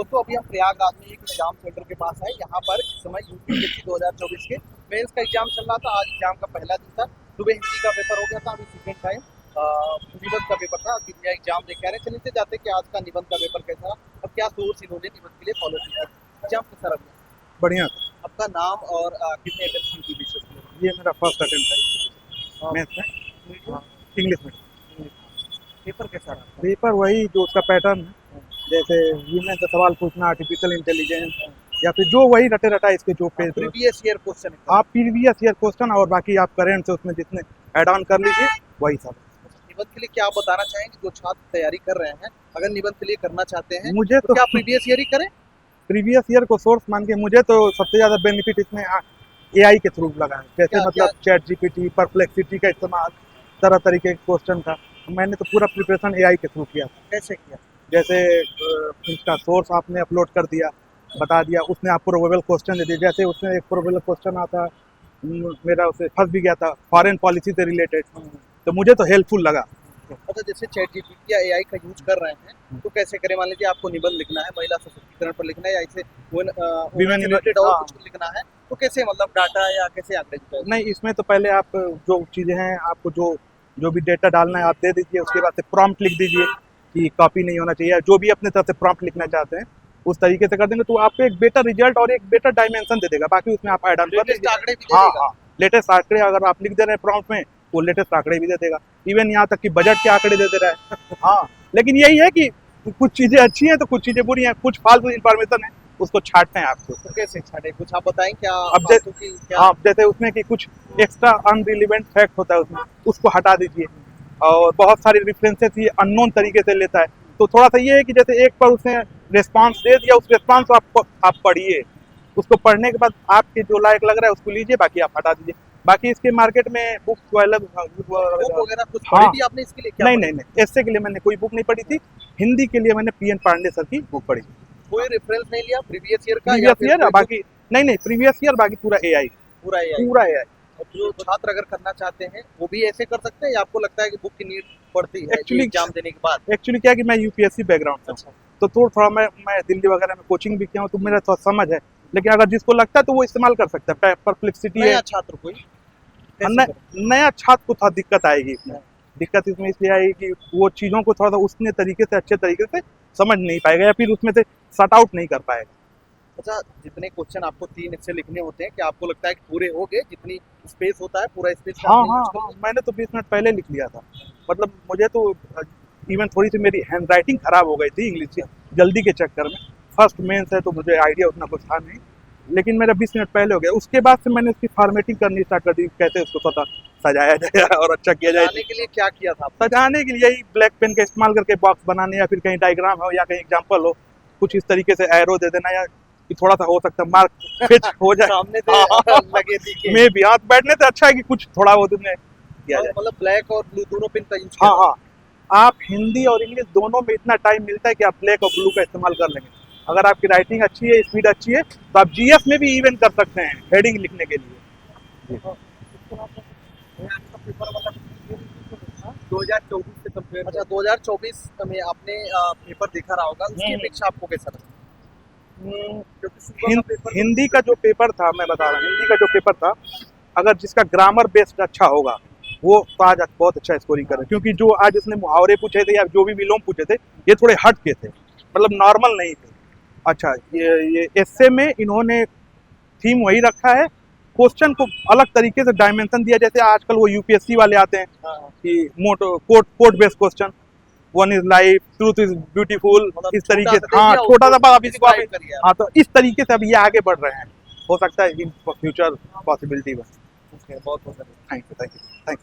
दोस्तों अभी हम प्रयागराज में एक एग्जाम सेंटर के पास है। यहाँ पर इस समय यूपीएससी 2024 के मेंस का एग्जाम चल रहा था। आज एग्जाम का पहला दिन था। सुबह हिंदी का पेपर हो गया था, अभी सेकेंड टाइम निबंध का पेपर था। अभी भैया एग्जाम दे कह रहे चलते जाते कि आज का निबंध का पेपर कैसा और क्या सोर्स इन्होंने निबंध के लिए फॉलो किया। एग्जाम कैसा रहा? बढ़िया। आपका नाम और कितने अटेम्प्ट की विशेष? ये मेरा फर्स्ट अटेम्प्ट है मैथ में। हाँ, इंग्लिश में। पेपर कैसा रहा? पेपर वही जो उसका पैटर्न है, जैसे ह्यूमन से सवाल पूछना, आर्टिफिशियल इंटेलिजेंस, या फिर जो वही रटे रटा इसके जो पेज प्रीवियस ईयर क्वेश्चन आप प्रीवियस ईयर क्वेश्चन और बाकी आप करेंट से उसमें जितने ऐड ऑन कर लीजिए वही सब। निबंध के लिए क्या आप बताना चाहेंगे जो छात्र तैयारी कर रहे हैं, अगर निबंध के लिए करना चाहते हैं मुझे तो क्या प्रीवियस ईयर ही करें? प्रीवियस ईयर को सोर्स मान के मुझे तो सबसे ज्यादा बेनिफिट इसमें एआई के थ्रू लगा है। जैसे मतलब चैट जीपीटी, परप्लेक्सिटी का इस्तेमाल, तरह तरीके के क्वेश्चन का मैंने तो पूरा प्रिपरेशन एआई के थ्रू किया। कैसे किया? जैसे उसका सोर्स आपने अपलोड कर दिया, बता दिया, उसने आपको प्रोबेबल क्वेश्चन दे दिया। जैसे उसने एक प्रोबेबल क्वेश्चन आता, मेरा उसे फंस भी गया था फॉरेन पॉलिसी से रिलेटेड, तो मुझे तो हेल्पफुल लगा। अच्छा, जैसे चैट जीपीटी या एआई का यूज कर रहे हैं तो कैसे करें? मान लीजिए आपको निबंध लिखना है, महिला सशक्तिकरण पर लिखना है या ऐसे विमेन रिलेटेड और कुछ लिखना है, तो कैसे मतलब डाटा या कैसे आंकड़े जुटाएं? नहीं, इसमें तो पहले आप जो चीज़ें हैं, आपको जो भी डेटा डालना है आप दे दीजिए। उसके बाद से प्रॉम्प्ट लिख दीजिए कि कॉपी नहीं होना चाहिए। जो भी अपने तरफ से प्रॉम्प्ट लिखना चाहते हैं उस तरीके से कर देंगे तो आपको एक बेटर रिजल्ट और एक बेटर डायमेंशन दे देगा। बाकी उसमें आप ऐड ऑन कर लीजिए। आंकड़े भी दे हाँ देगा। हाँ, लेटेस्ट आंकड़े अगर आप लिख दे रहे हैं प्रॉम्प्ट में, वो लेटेस्ट आंकड़े भी दे देगा। इवन यहाँ तक कि बजट के आंकड़े दे दे रहा है। हाँ, लेकिन यही है कि कुछ चीज़ें अच्छी हैं तो कुछ चीज़ें बुरी हैं, कुछ फालतू इन्फॉर्मेशन है उसको छांटना है आपको। तो कैसे छाटे? कुछ आप बताएं क्या? अब जैसे उसमें कि कुछ एक्स्ट्रा अनरिलेवेंट फैक्ट होता है उसमें, उसको हटा दीजिए। और बहुत सारी रेफरेंसेस ये अननोन तरीके से लेता है, तो थोड़ा सा ये है कि जैसे एक पर उसने रिस्पांस दे दिया, उस रिस्पांस को आप पढ़िए। उसको पढ़ने के बाद आपके जो लायक लग रहा है उसको लीजिए, बाकी आप हटा दीजिए। बाकी इसके मार्केट में बुक्स अलग वगैरह कुछ पढ़ी थी आपने इसके लिए? क्या नहीं, ऐसे के लिए मैंने कोई बुक नहीं पढ़ी थी। हिंदी के लिए मैंने पीएन पांडे सर की बुक पढ़ी। कोई रेफरेंस नहीं लिया प्रीवियस ईयर का? प्रीवियस ईयर बाकी नहीं, प्रीवियस ईयर बाकी पूरा एआई। पूरा एआई। जो छात्र अगर करना चाहते हैं वो भी ऐसे कर सकते हैं या आपको लगता है कि बुक की नीड पड़ती है एक्चुअली एग्जाम देने के बाद? एक्चुअली क्या कि मैं यूपीएससी बैकग्राउंड से हूं, तो थोड़ा मैं दिल्ली वगैरह में कोचिंग भी किया हूँ, तो मेरा थोड़ा समझ है। लेकिन अगर जिसको लगता है तो वो इस्तेमाल कर सकता है। परप्लेक्सिटी है। छात्र कोई नया छात्र को थोड़ा दिक्कत आएगी इसमें। दिक्कत इसमें इसलिए आएगी कि वो चीज़ों को थोड़ा सा उसने तरीके से अच्छे तरीके से समझ नहीं पाएगा या फिर उसमें से शट आउट नहीं कर पाएगा। अच्छा, जितने क्वेश्चन आपको 3 इससे लिखने होते हैं, क्या आपको लगता है कि पूरे हो गए? जितनी स्पेस होता है पूरा स्पेस? हाँ, मैंने तो 20 मिनट पहले लिख लिया था। मतलब मुझे तो इवन थोड़ी सी मेरी हैंड राइटिंग खराब हो गई थी इंग्लिश की जल्दी के चक्कर में। फर्स्ट मेंस है तो मुझे आइडिया उतना कुछ था नहीं, लेकिन मेरा 20 मिनट पहले हो गया। उसके बाद से मैंने उसकी फॉर्मेटिंग करनी स्टार्ट कर दी, कैसे उसको थोड़ा सजाया जाए और अच्छा किया जाए। सजाने के लिए क्या किया था? सजाने के लिए यही ब्लैक पेन का इस्तेमाल करके बॉक्स बनाने, या फिर कहीं डायग्राम हो या कहीं एग्जाम्पल हो, कुछ इस तरीके से एरो दे देना, या कि थोड़ा सा हो सकता है मार्क फिच हो जाए सामने से लगे दिखे। मैं भी हाथ बैठने से अच्छा है कि कुछ थोड़ा वो तुमने किया जाए। मतलब ब्लैक और ब्लू दोनों पेन का यूज किया। हाँ, आप हिंदी और इंग्लिश दोनों में इतना टाइम मिलता है कि आप ब्लैक और ब्लू का इस्तेमाल कर लेंगे। अगर आपकी राइटिंग अच्छी है, स्पीड अच्छी है, तो आप जीएस में भी इवन कर सकते हैं हेडिंग लिखने के लिए। 2024 से कंपेयर। अच्छा, 2024 में आपने पेपर देखा रहा होगा, उसकी अपेक्षा आपको कैसा लगा? हिंदी का जो पेपर था, मैं बता रहा हूँ, हिंदी का जो पेपर था, अगर जिसका ग्रामर बेस्ड अच्छा होगा वो तो आज बहुत अच्छा स्कोरिंग करे। क्योंकि जो आज इसने मुहावरे पूछे थे या जो भी विलोम पूछे थे, ये थोड़े हट के थे, मतलब नॉर्मल नहीं थे। अच्छा, ये एस्से में इन्होंने थीम वही रखा है, क्वेश्चन को अलग तरीके से डायमेंशन दिया। जैसे आजकल वो यूपीएससी वाले आते हैं कि quote based question, one is life, truth is beautiful, इस तरीके से। हाँ, छोटा सा बात अभी हाँ, तो इस तरीके से अभी ये आगे बढ़ रहे हैं। हो सकता है इन फ्यूचर पॉसिबिलिटी बन। बहुत थैंक यू।